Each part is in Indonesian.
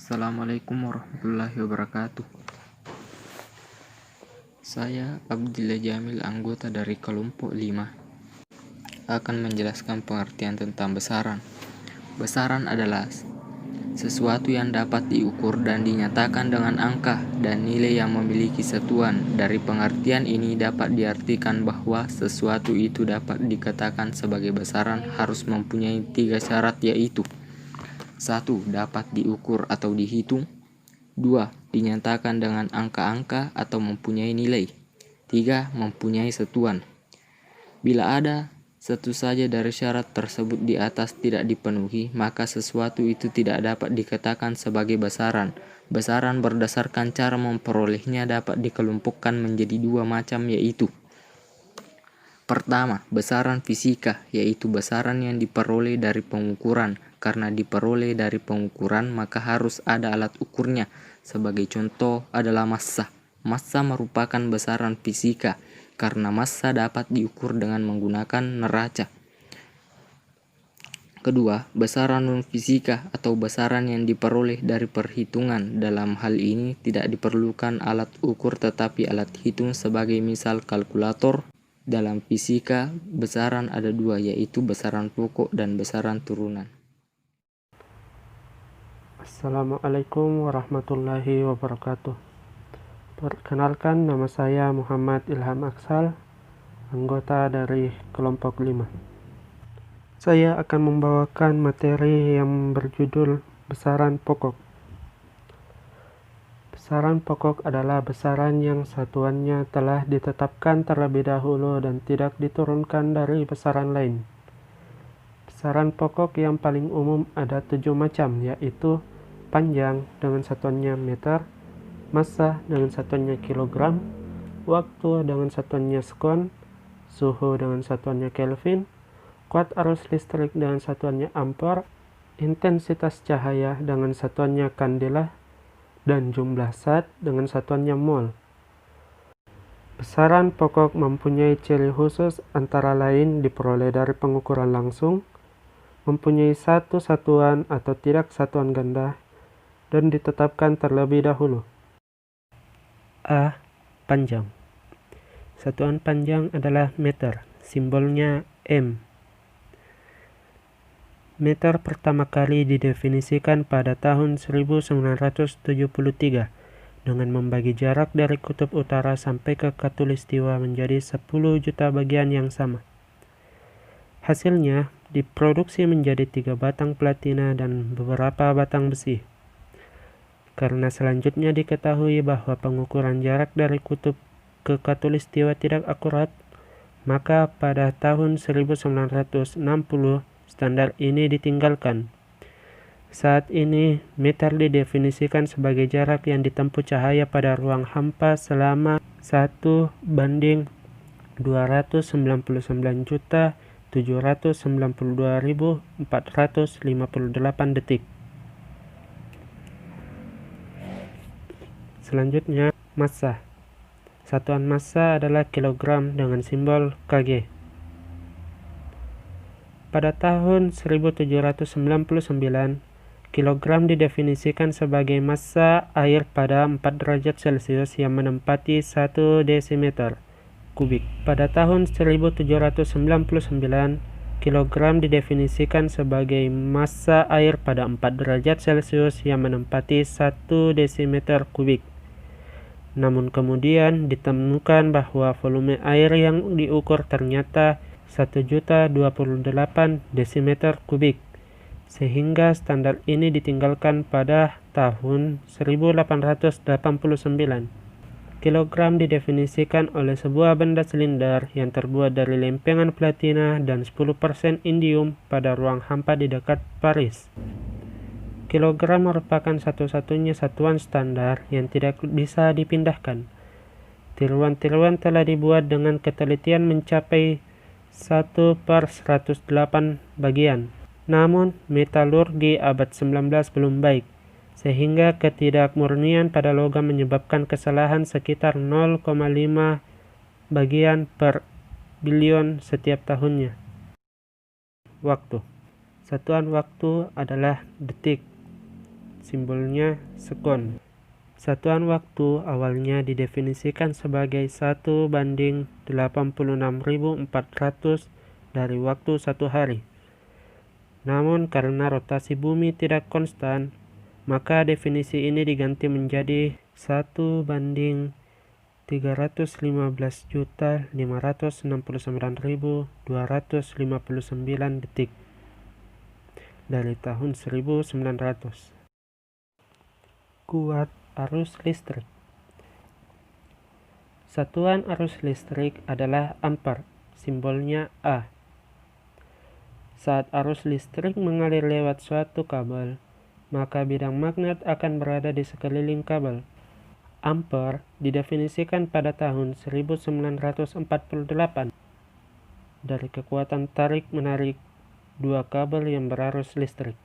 Assalamualaikum warahmatullahi wabarakatuh. Saya Abdillah Jamil, anggota dari kelompok 5, akan menjelaskan pengertian tentang besaran. Besaran adalah sesuatu yang dapat diukur dan dinyatakan dengan angka dan nilai yang memiliki satuan. Dari pengertian ini dapat diartikan bahwa sesuatu itu dapat dikatakan sebagai besaran harus mempunyai 3 syarat, yaitu 1. Dapat diukur atau dihitung. 2. Dinyatakan dengan angka-angka atau mempunyai nilai. 3. Mempunyai satuan. Bila ada satu saja dari syarat tersebut di atas tidak dipenuhi, maka sesuatu itu tidak dapat dikatakan sebagai besaran. Besaran berdasarkan cara memperolehnya dapat dikelompokkan menjadi 2 macam, yaitu: pertama, besaran fisika, yaitu besaran yang diperoleh dari pengukuran. Karena diperoleh dari pengukuran, maka harus ada alat ukurnya. Sebagai contoh adalah massa. Massa merupakan besaran fisika, karena massa dapat diukur dengan menggunakan neraca. Kedua, besaran non-fisika atau besaran yang diperoleh dari perhitungan. Dalam hal ini tidak diperlukan alat ukur tetapi alat hitung, sebagai misal kalkulator. Dalam fisika, besaran ada 2, yaitu besaran pokok dan besaran turunan. Assalamualaikum warahmatullahi wabarakatuh. Perkenalkan, nama saya Muhammad Ilham Aksal, anggota dari kelompok 5. Saya akan membawakan materi yang berjudul besaran pokok. Besaran pokok adalah besaran yang satuannya telah ditetapkan terlebih dahulu dan tidak diturunkan dari besaran lain. Besaran pokok yang paling umum ada 7 macam, yaitu panjang dengan satuannya meter, massa dengan satuannya kilogram, waktu dengan satuannya sekon, suhu dengan satuannya Kelvin, kuat arus listrik dengan satuannya ampere, intensitas cahaya dengan satuannya kandela, dan jumlah zat dengan satuannya mol. Besaran pokok mempunyai ciri khusus, antara lain diperoleh dari pengukuran langsung, mempunyai satu satuan atau tidak satuan ganda, dan ditetapkan terlebih dahulu. A. Panjang. Satuan panjang adalah meter, simbolnya M. Meter pertama kali didefinisikan pada tahun 1973 dengan membagi jarak dari kutub utara sampai ke khatulistiwa menjadi 10 juta bagian yang sama. Hasilnya diproduksi menjadi 3 batang platina dan beberapa batang besi. Karena selanjutnya diketahui bahwa pengukuran jarak dari kutub ke khatulistiwa tidak akurat, maka pada tahun 1960 standar ini ditinggalkan. Saat ini, meter didefinisikan sebagai jarak yang ditempuh cahaya pada ruang hampa selama 1.299.792.458 detik. Selanjutnya, massa. Satuan massa adalah kilogram dengan simbol Kg. Pada tahun 1799, kilogram didefinisikan sebagai massa air pada 4 derajat Celcius yang menempati 1 desimeter kubik. Pada tahun 1799, kilogram didefinisikan sebagai massa air pada 4 derajat Celcius yang menempati 1 desimeter kubik. Namun kemudian ditemukan bahwa volume air yang diukur ternyata 1.028 desimeter kubik, sehingga standar ini ditinggalkan pada tahun 1889. Kilogram didefinisikan oleh sebuah benda silinder yang terbuat dari lempengan platina dan 10% indium pada ruang hampa di dekat Paris. Kilogram merupakan satu-satunya satuan standar yang tidak bisa dipindahkan. Tiruan-tiruan telah dibuat dengan ketelitian mencapai 1/108 bagian. Namun, metalurgi abad 19 belum baik, sehingga ketidakmurnian pada logam menyebabkan kesalahan sekitar 0,5 bagian per bilion setiap tahunnya. Waktu. Satuan waktu adalah detik. simbolnya sekon. Satuan waktu awalnya didefinisikan sebagai 1/86.400 dari waktu satu hari. Namun karena rotasi bumi tidak konstan, maka definisi ini diganti menjadi 1/315.569.259 detik dari tahun 1900. Kuat arus listrik. Satuan arus listrik adalah ampere, simbolnya A. Saat arus listrik mengalir lewat suatu kabel, maka bidang magnet akan berada di sekeliling kabel. Ampere didefinisikan pada tahun 1948 dari kekuatan tarik-menarik dua kabel yang berarus listrik.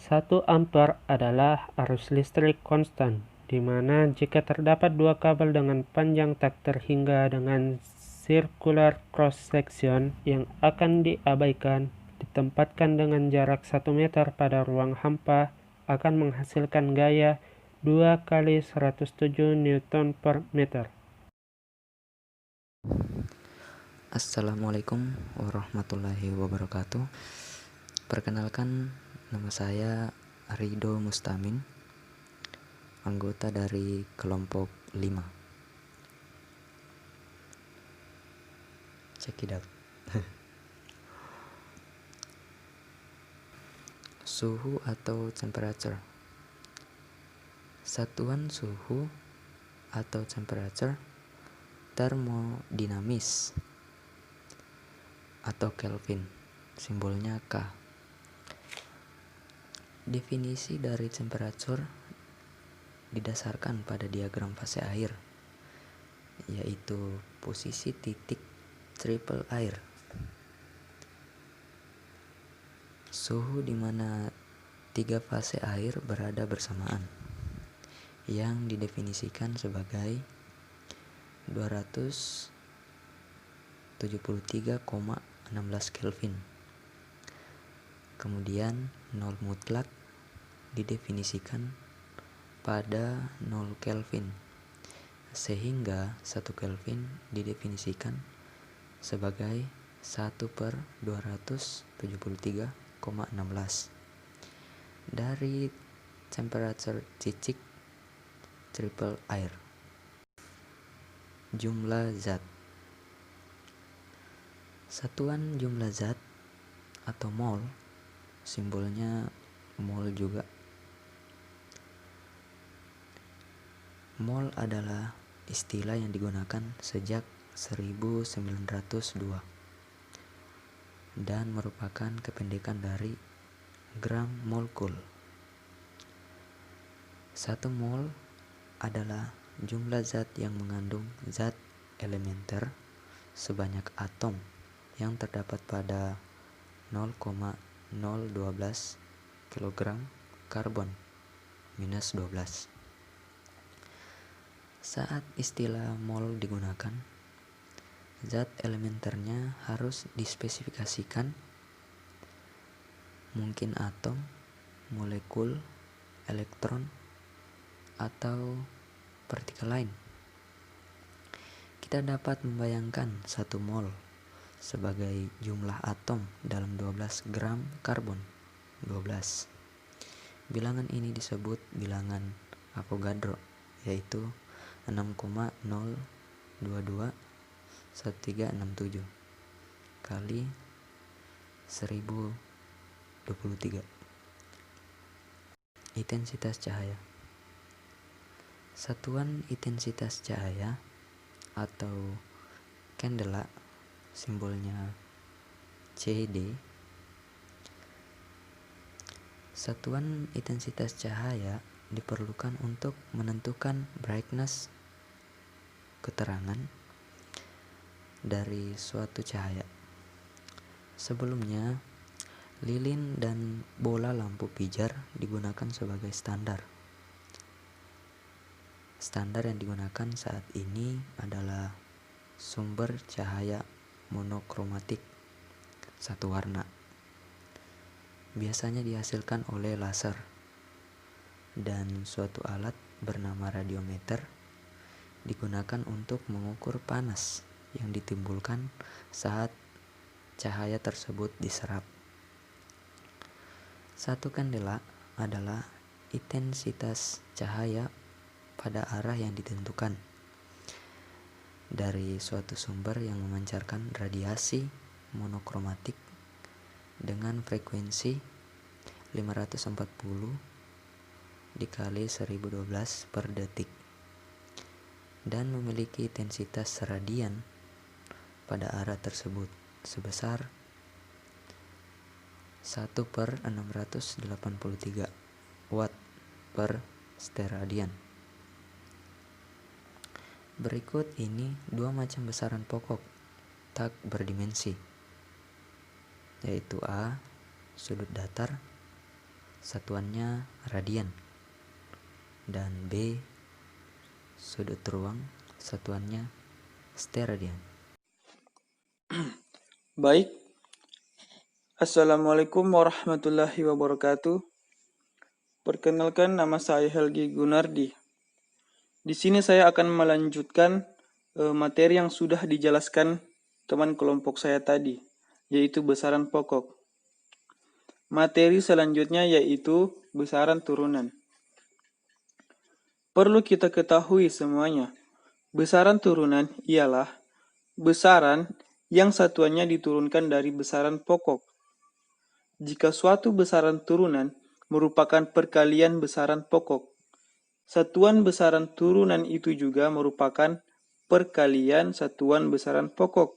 1 ampere adalah arus listrik konstan, di mana jika terdapat dua kabel dengan panjang tak terhingga dengan circular cross section yang akan diabaikan ditempatkan dengan jarak 1 meter pada ruang hampa, akan menghasilkan gaya 2 kali 107 Newton per meter. Assalamualaikum warahmatullahi wabarakatuh. Perkenalkan, nama saya Rido Mustamin, anggota dari kelompok 5. Check it out. Suhu atau temperature. Satuan suhu atau temperature termodinamis atau Kelvin, simbolnya K. Definisi dari temperatur didasarkan pada diagram fase air, yaitu posisi titik triple air. Suhu di mana 3 fase air berada bersamaan, yang didefinisikan sebagai 273,16 Kelvin. Kemudian 0 mutlak didefinisikan pada 0 Kelvin, sehingga 1 Kelvin didefinisikan sebagai 1/273,16 dari temperatur titik triple air. Jumlah zat. Satuan jumlah zat atau mol, simbolnya mol juga. Mol adalah istilah yang digunakan sejak 1902 dan merupakan kependekan dari gram molekul. 1 mol adalah jumlah zat yang mengandung zat elementer sebanyak atom yang terdapat pada 0,012 kg karbon minus 12. Saat istilah mol digunakan, zat elementernya harus dispesifikasikan, mungkin atom, molekul, elektron, atau partikel lain. Kita dapat membayangkan 1 mol sebagai jumlah atom dalam 12 gram karbon 12. Bilangan ini disebut bilangan Avogadro, yaitu 6,0221367 kali 1023. Intensitas cahaya. Satuan intensitas cahaya atau candela, simbolnya CD. Satuan intensitas cahaya diperlukan untuk menentukan brightness, keterangan dari suatu cahaya. Sebelumnya, lilin dan bola lampu pijar digunakan sebagai standar. Standar yang digunakan saat ini adalah sumber cahaya monokromatik, satu warna. biasanya dihasilkan oleh laser, dan suatu alat bernama radiometer digunakan untuk mengukur panas yang ditimbulkan saat cahaya tersebut diserap. Satu kandela adalah intensitas cahaya pada arah yang ditentukan dari suatu sumber yang memancarkan radiasi monokromatik dengan frekuensi 540 dikali 1012 per detik dan memiliki intensitas radian pada arah tersebut sebesar 1/683 watt per steradian. Berikut ini dua macam besaran pokok tak berdimensi, yaitu A. Sudut datar, satuannya radian, dan B. Sudut ruang, satuannya steradian. Baik, Assalamualaikum warahmatullahi wabarakatuh. Perkenalkan, nama saya Helgi Gunardi. Di sini saya akan melanjutkan materi yang sudah dijelaskan teman kelompok saya tadi, yaitu besaran pokok. Materi selanjutnya yaitu besaran turunan. Perlu kita ketahui semuanya, besaran turunan ialah besaran yang satuannya diturunkan dari besaran pokok. Jika suatu besaran turunan merupakan perkalian besaran pokok, satuan besaran turunan itu juga merupakan perkalian satuan besaran pokok.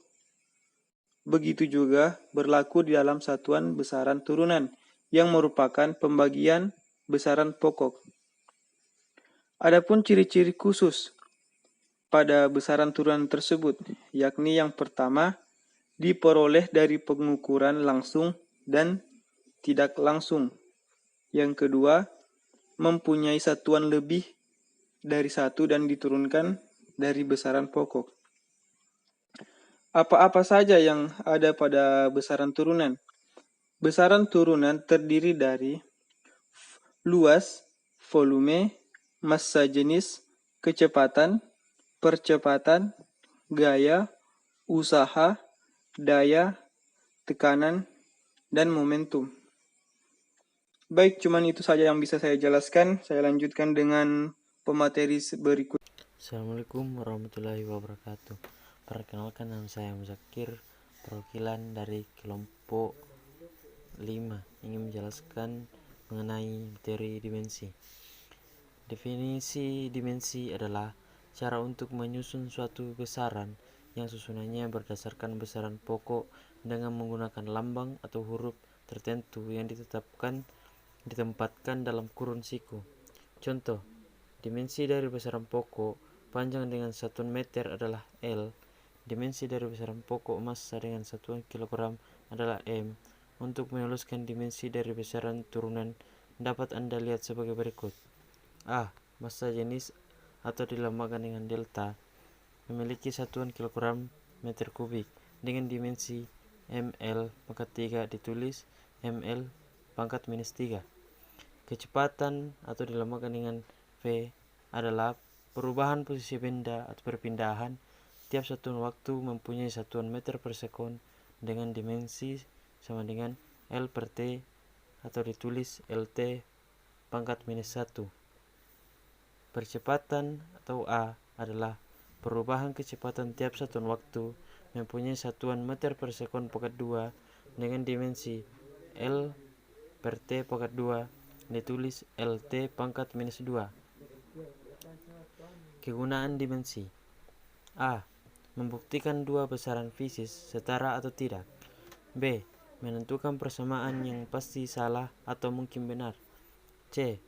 Begitu juga berlaku di dalam satuan besaran turunan yang merupakan pembagian besaran pokok. Adapun ciri-ciri khusus pada besaran turunan tersebut, yakni yang pertama, diperoleh dari pengukuran langsung dan tidak langsung. Yang kedua, mempunyai satuan lebih dari satu dan diturunkan dari besaran pokok. Apa-apa saja yang ada pada besaran turunan? Besaran turunan terdiri dari luas, volume, massa jenis, kecepatan, percepatan, gaya, usaha, daya, tekanan, dan momentum. Baik, cuman itu saja yang bisa saya jelaskan. Saya lanjutkan dengan pemateri berikut. Assalamualaikum warahmatullahi wabarakatuh. Perkenalkan, nama saya Muzakir, perwakilan dari kelompok 5, ingin menjelaskan mengenai materi dimensi. Definisi dimensi adalah cara untuk menyusun suatu besaran yang susunannya berdasarkan besaran pokok dengan menggunakan lambang atau huruf tertentu yang ditempatkan dalam kurun siku. Contoh, dimensi dari besaran pokok panjang dengan satuan meter adalah L. Dimensi dari besaran pokok massa dengan satuan kilogram adalah M. Untuk menuliskan dimensi dari besaran turunan dapat Anda lihat sebagai berikut. A. Massa jenis atau dilambangkan dengan delta memiliki satuan kilogram meter kubik dengan dimensi ml pangkat 3 ditulis ml pangkat minus 3. Kecepatan atau dilambangkan dengan V adalah perubahan posisi benda atau perpindahan tiap satuan waktu mempunyai satuan meter per sekon dengan dimensi sama dengan L per T atau ditulis LT pangkat minus 1. Percepatan atau A adalah perubahan kecepatan tiap satuan waktu mempunyai satuan meter per sekon pangkat 2 dengan dimensi L per T pangkat 2 ditulis LT pangkat minus 2. Kegunaan dimensi. A. Membuktikan dua besaran fisis setara atau tidak. B. Menentukan persamaan yang pasti salah atau mungkin benar. C.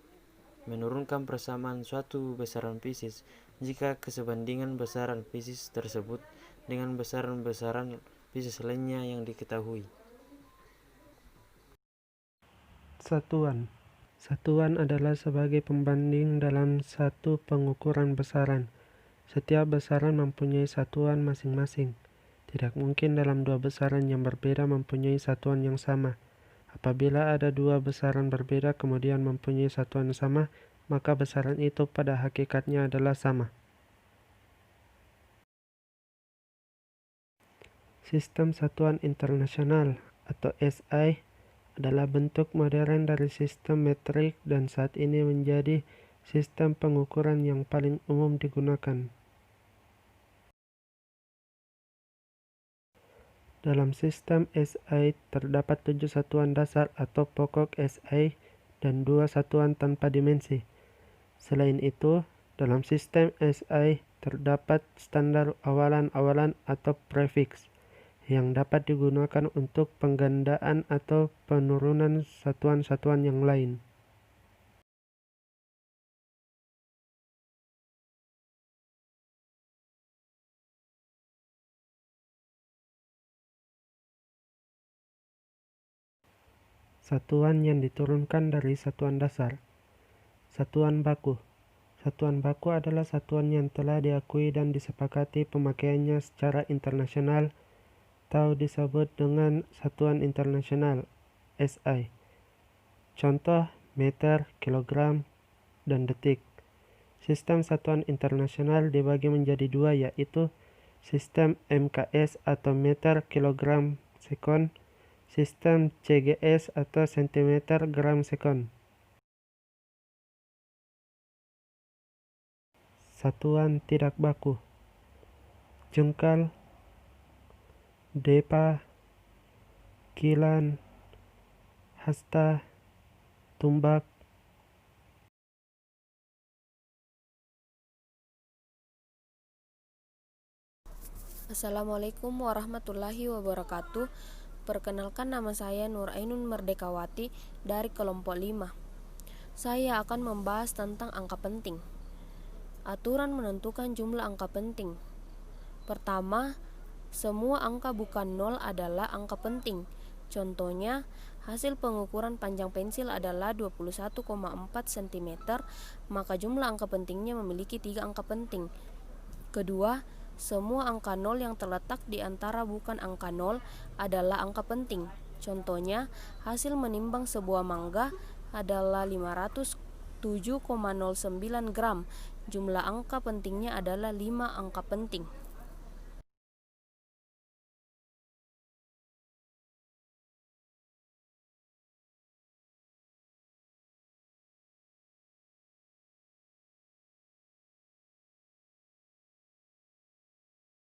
Menurunkan persamaan suatu besaran fisis jika kesebandingan besaran fisis tersebut dengan besaran-besaran fisis lainnya yang diketahui. Satuan. Satuan adalah sebagai pembanding dalam satu pengukuran besaran. Setiap besaran mempunyai satuan masing-masing. Tidak mungkin dalam dua besaran yang berbeda mempunyai satuan yang sama. Apabila ada dua besaran berbeda kemudian mempunyai satuan sama, maka besaran itu pada hakikatnya adalah sama. Sistem Satuan Internasional atau SI adalah bentuk modern dari sistem metrik dan saat ini menjadi sistem pengukuran yang paling umum digunakan. Dalam sistem SI terdapat 7 satuan dasar atau pokok SI dan 2 satuan tanpa dimensi. Selain itu, dalam sistem SI terdapat standar awalan-awalan atau prefiks yang dapat digunakan untuk penggandaan atau penurunan satuan-satuan yang lain. Satuan yang diturunkan dari satuan dasar. Satuan baku. Satuan baku adalah satuan yang telah diakui dan disepakati pemakaiannya secara internasional atau disebut dengan Satuan Internasional SI. Contoh meter, kilogram, dan detik. Sistem satuan internasional dibagi menjadi dua, yaitu sistem MKS atau meter kilogram sekon, sistem CGS atau sentimeter gram sekon. Satuan tidak baku. Jengkal, depa, kilan, hasta, tumbak. Assalamualaikum warahmatullahi wabarakatuh. Perkenalkan, nama saya Nur Ainun Merdekawati dari kelompok 5. Saya akan membahas tentang angka penting. Aturan menentukan jumlah angka penting. Pertama, semua angka bukan 0 adalah angka penting. Contohnya, hasil pengukuran panjang pensil adalah 21,4 cm, maka jumlah angka pentingnya memiliki 3 angka penting. Kedua, semua angka 0 yang terletak di antara bukan angka 0 adalah angka penting. Contohnya, hasil menimbang sebuah mangga adalah 507,09 gram. Jumlah angka pentingnya adalah 5 angka penting.